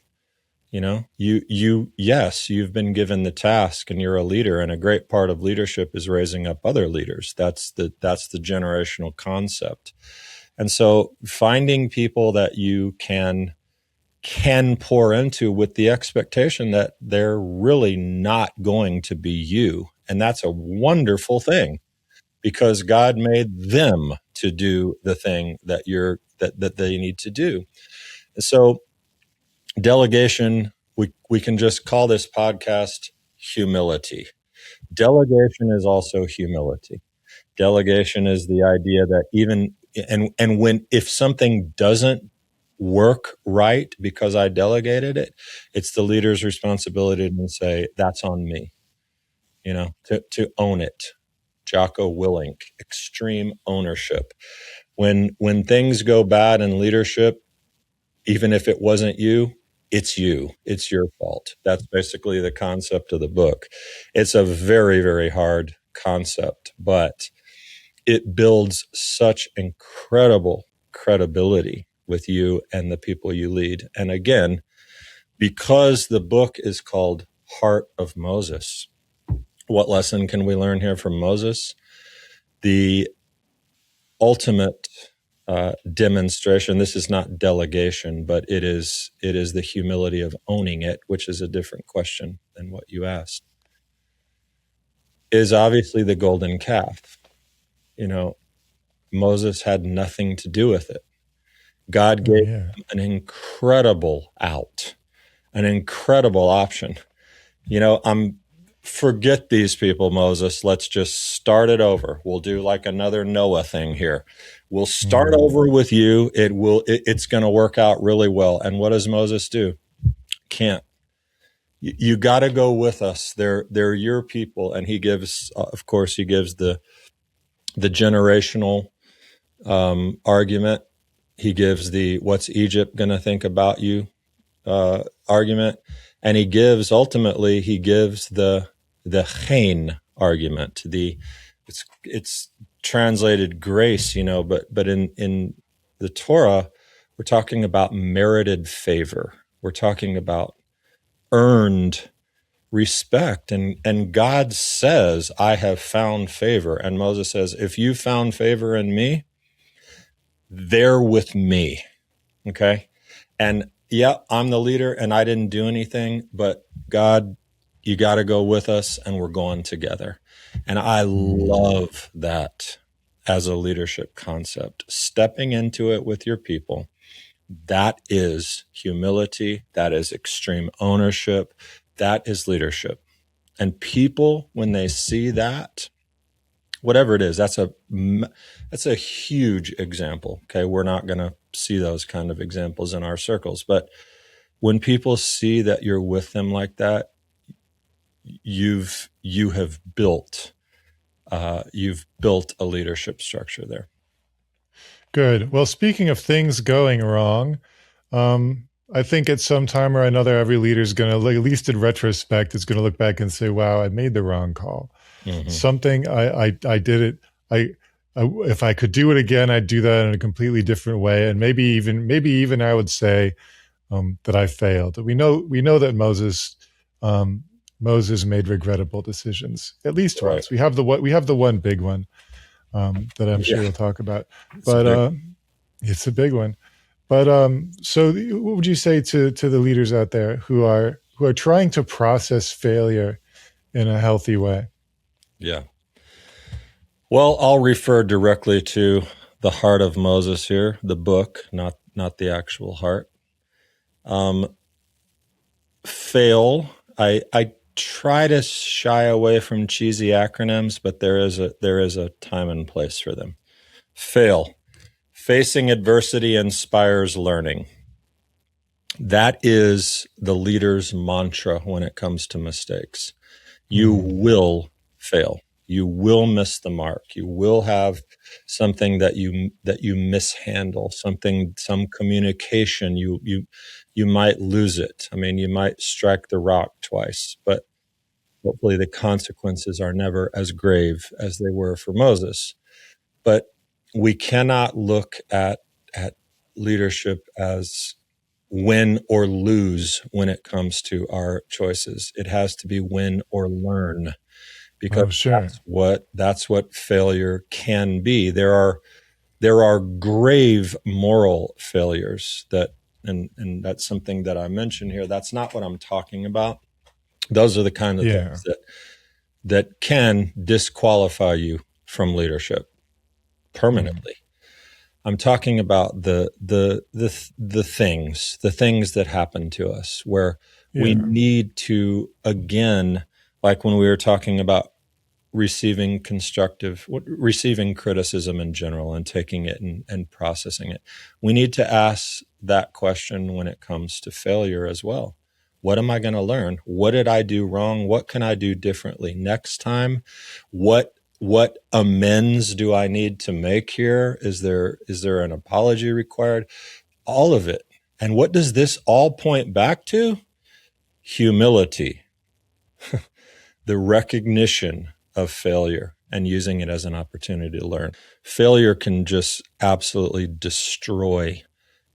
You know, yes, you've been given the task and you're a leader, and a great part of leadership is raising up other leaders. That's the generational concept. And so finding people that you can pour into with the expectation that they're really not going to be you. And that's a wonderful thing, because God made them to do the thing that that they need to do. So delegation, we can just call this podcast humility. Delegation is also humility. Delegation is the idea that even, and when, if something doesn't work right because I delegated it, it's the leader's responsibility to say, that's on me, you know, to own it. Jocko Willink, extreme ownership. When things go bad in leadership, even if it wasn't you, it's you. It's your fault. That's basically the concept of the book. It's a very, very hard concept, but it builds such incredible credibility with you and the people you lead. And again, because the book is called Heart of Moses, what lesson can we learn here from Moses? The ultimate demonstration. This is not delegation, but it is the humility of owning it, which is a different question than what you asked. Is obviously the golden calf. You know, Moses had nothing to do with it. God gave him an incredible out, an incredible option. You know, forget these people, Moses. Let's just start it over. We'll do like another Noah thing here. We'll start over with you. It's going to work out really well. And what does Moses do? Can't. You got to go with us. They're your people. And he gives, of course, the generational argument. He gives the what's Egypt going to think about you argument. And he gives the chen argument. It's translated grace, you know, but in the Torah, we're talking about merited favor. We're talking about earned respect. And God says, I have found favor. And Moses says, if you found favor in me, they're with me. Okay. And yeah, I'm the leader and I didn't do anything, but God, you got to go with us and we're going together. And I love that as a leadership concept, stepping into it with your people. That is humility. That is extreme ownership. That is leadership. And people, when they see that, whatever it is, that's a huge example. Okay. We're not going to see those kind of examples in our circles, but when people see that you're with them like that, you have built a leadership structure there.
Good. Well, speaking of things going wrong, I think at some time or another, every leader is going to, at least in retrospect, is going to look back and say, wow, I made the wrong call. Mm-hmm. Something I did it. If I could do it again, I'd do that in a completely different way. And maybe even I would say that I failed. We know that Moses made regrettable decisions at least once. We have the one big one that I'm sure we'll talk about, but it's a big one. But so what would you say to the leaders out there who are trying to process failure in a healthy way?
Yeah. Well, I'll refer directly to the Heart of Moses here, the book, not the actual heart. Fail. I try to shy away from cheesy acronyms, but there is a time and place for them. Fail. Facing adversity inspires learning. That is the leader's mantra when it comes to mistakes. You will fail. You will miss the mark. You will have something that you mishandle, some communication. You might lose it. I mean, you might strike the rock twice, but hopefully the consequences are never as grave as they were for Moses. But we cannot look at leadership as win or lose when it comes to our choices. It has to be win or learn, because
Oh, sure.
that's what failure can be. There are grave moral failures and that's something that I mentioned here. That's not what I'm talking about. Those are the kind of
Yeah.
things that can disqualify you from leadership permanently. I'm talking about the things that happen to us where we
Yeah.
need to, again, like when we were talking about receiving criticism in general and taking it and processing it. We need to ask that question when it comes to failure as well. What am I going to learn? What did I do wrong? What can I do differently next time? What amends do I need to make here? Is there an apology required? All of it. And what does this all point back to? Humility, the recognition of failure and using it as an opportunity to learn. Failure can just absolutely destroy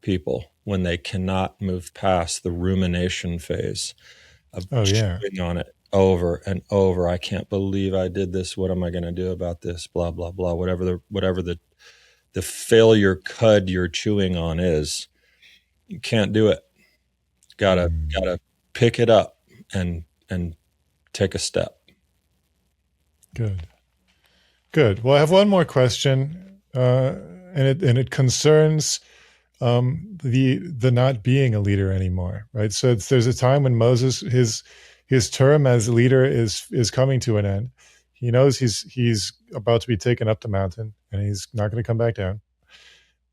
people when they cannot move past the rumination phase of
Oh, yeah.
chewing on it over and over. I can't believe I did this. What am I going to do about this? Blah, blah, blah. Whatever the failure cud you're chewing on is, you can't do it. Gotta pick it up and take a step.
Good. Well, I have one more question, and it concerns the not being a leader anymore, right? So there's a time when Moses, his term as leader is coming to an end. He knows he's about to be taken up the mountain, and he's not going to come back down.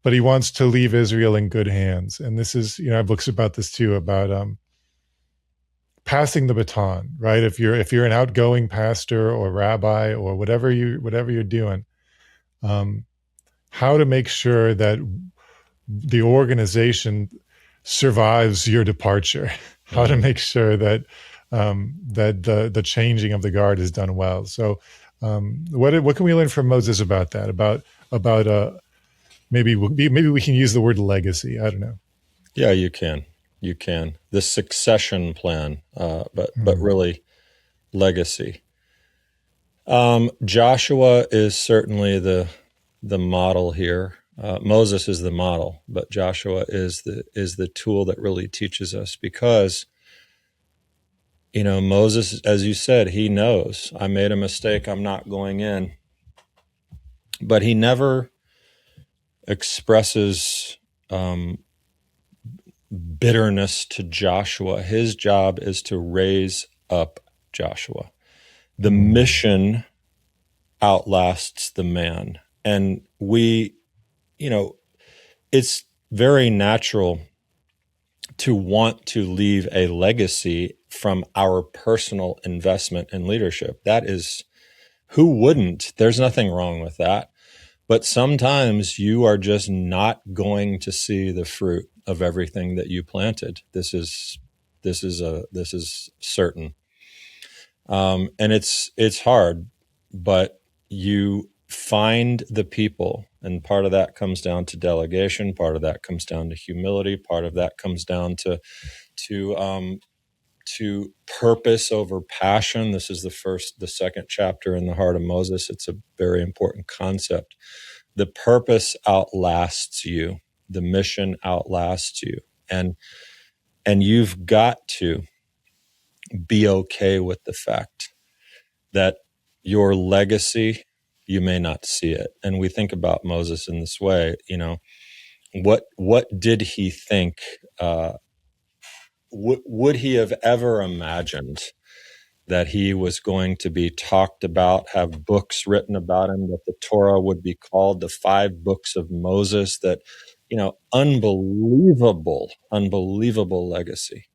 But he wants to leave Israel in good hands. And this is, I have books about this too, about passing the baton, right? If you're an outgoing pastor or rabbi or whatever you're doing, how to make sure that the organization survives your departure, how to make sure that that the changing of the guard is done well. So, what can we learn from Moses about that? About maybe we can use the word legacy. I don't know.
Yeah, you can. The succession plan, but really legacy. Joshua is certainly the model here. Moses is the model, but Joshua is the tool that really teaches us, because Moses, as you said, he knows I made a mistake. I'm not going in, but he never expresses bitterness to Joshua. His job is to raise up Joshua. The mission outlasts the man. And it's very natural to want to leave a legacy from our personal investment in leadership. That is, who wouldn't? There's nothing wrong with that. But sometimes you are just not going to see the fruit of everything that you planted. This is certain. And it's hard, but you find the people, and part of that comes down to delegation. Part of that comes down to humility. Part of that comes down to purpose over passion. This is the second chapter in the Heart of Moses. It's a very important concept. The purpose outlasts you. The mission outlasts you. And you've got to be okay with the fact that your legacy, you may not see it. And we think about Moses in this way, what did he think? Would he have ever imagined that he was going to be talked about, have books written about him, that the Torah would be called the 5 books of Moses, that, unbelievable legacy.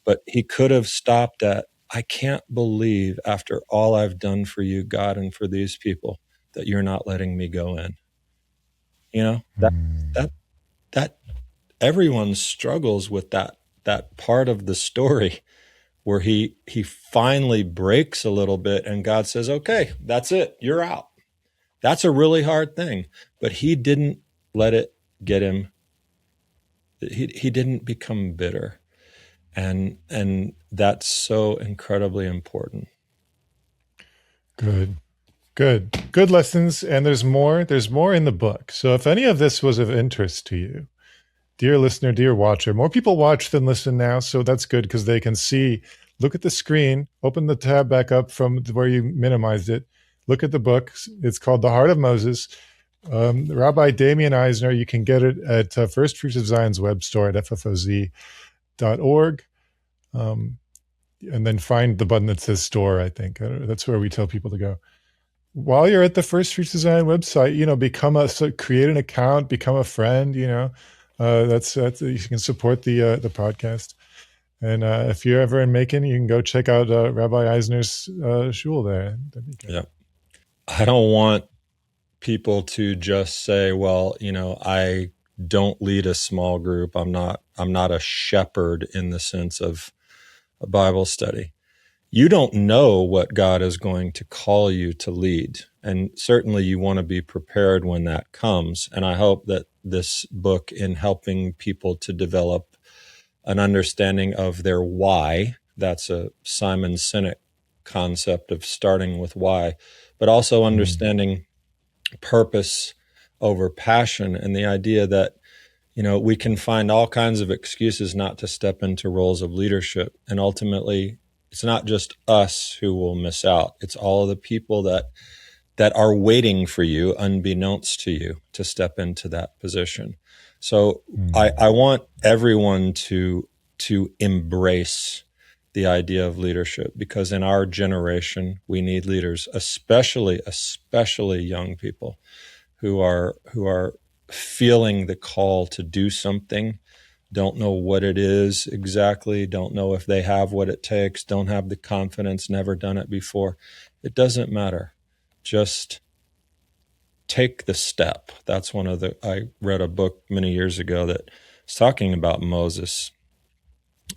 But he could have stopped at, I can't believe after all I've done for you, God, and for these people, that you're not letting me go in. That everyone struggles with that part of the story where he finally breaks a little bit and God says, okay, that's it. You're out. That's a really hard thing. But he didn't let it get him. He didn't become bitter. And that's so incredibly important.
Good lessons. And there's more in the book. So if any of this was of interest to you, dear listener, dear watcher, more people watch than listen now. So that's good because they can see, look at the screen, open the tab back up from where you minimized it. Look at the book. It's called The Heart of Moses. Rabbi Damian Eisner, you can get it at First Fruits of Zion's web store at ffoz.org. And then find the button that says store, I think. That's where we tell people to go. While you're at the First Fruits of Zion website, create an account, become a friend, that's you can support the podcast. And if you're ever in Macon, you can go check out Rabbi Eisner's shul there. That'd be good.
Yeah. I don't want people to just say, well, I don't lead a small group. I'm not a shepherd in the sense of a Bible study. You don't know what God is going to call you to lead. And certainly you want to be prepared when that comes. And I hope that this book, in helping people to develop an understanding of their why, that's a Simon Sinek concept of starting with why, but also understanding purpose over passion, and the idea that, we can find all kinds of excuses not to step into roles of leadership. And ultimately, it's not just us who will miss out. It's all of the people that are waiting for you, unbeknownst to you, to step into that position. So I want everyone to embrace the idea of leadership, because in our generation, we need leaders, especially young people who are feeling the call to do something, don't know what it is exactly, don't know if they have what it takes, don't have the confidence, never done it before. It doesn't matter. Just take the step. That's I read a book many years ago that was talking about Moses,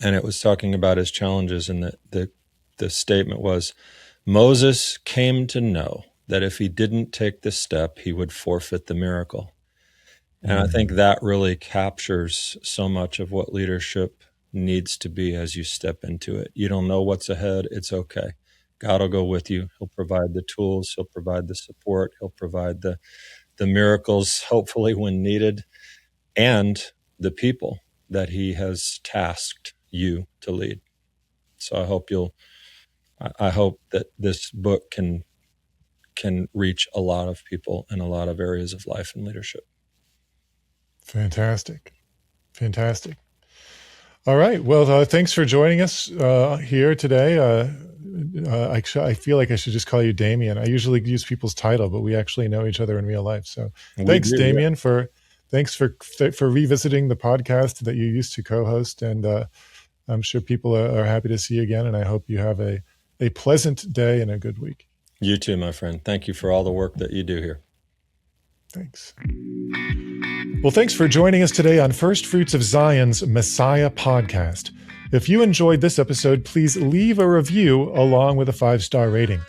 and it was talking about his challenges, and the statement was, Moses came to know that if he didn't take the step, he would forfeit the miracle. And I think that really captures so much of what leadership needs to be as you step into it. You don't know what's ahead. It's okay. God will go with you. He'll provide the tools. He'll provide the support. He'll provide the miracles, hopefully when needed, and the people that he has tasked you to lead. So I hope that this book can reach a lot of people in a lot of areas of life and leadership.
Fantastic. All right. Well, thanks for joining us here today. I feel like I should just call you Damian. I usually use people's title, but we actually know each other in real life. So thanks, Damian, for revisiting the podcast that you used to co-host. And I'm sure people are happy to see you again. And I hope you have a pleasant day and a good week.
You too, my friend. Thank you for all the work that you do here.
Thanks. Well, thanks for joining us today on First Fruits of Zion's Messiah podcast. If you enjoyed this episode, please leave a review along with a 5-star rating.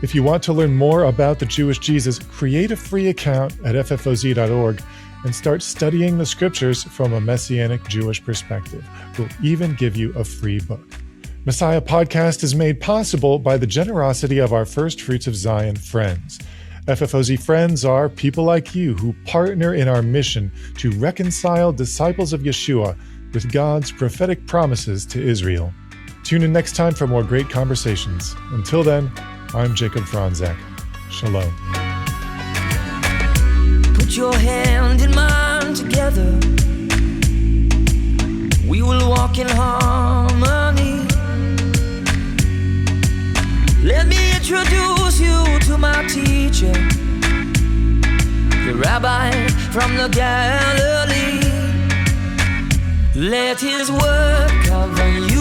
If you want to learn more about the Jewish Jesus, create a free account at ffoz.org and start studying the scriptures from a Messianic Jewish perspective. We'll even give you a free book. Messiah Podcast is made possible by the generosity of our First Fruits of Zion friends. FFOZ friends are people like you who partner in our mission to reconcile disciples of Yeshua with God's prophetic promises to Israel. Tune in next time for more great conversations. Until then, I'm Jacob Franzak. Shalom.
Put your hand in mine together. We will walk in harmony. Let me introduce you to my teacher, the Rabbi from the Galilee. Let his word cover you.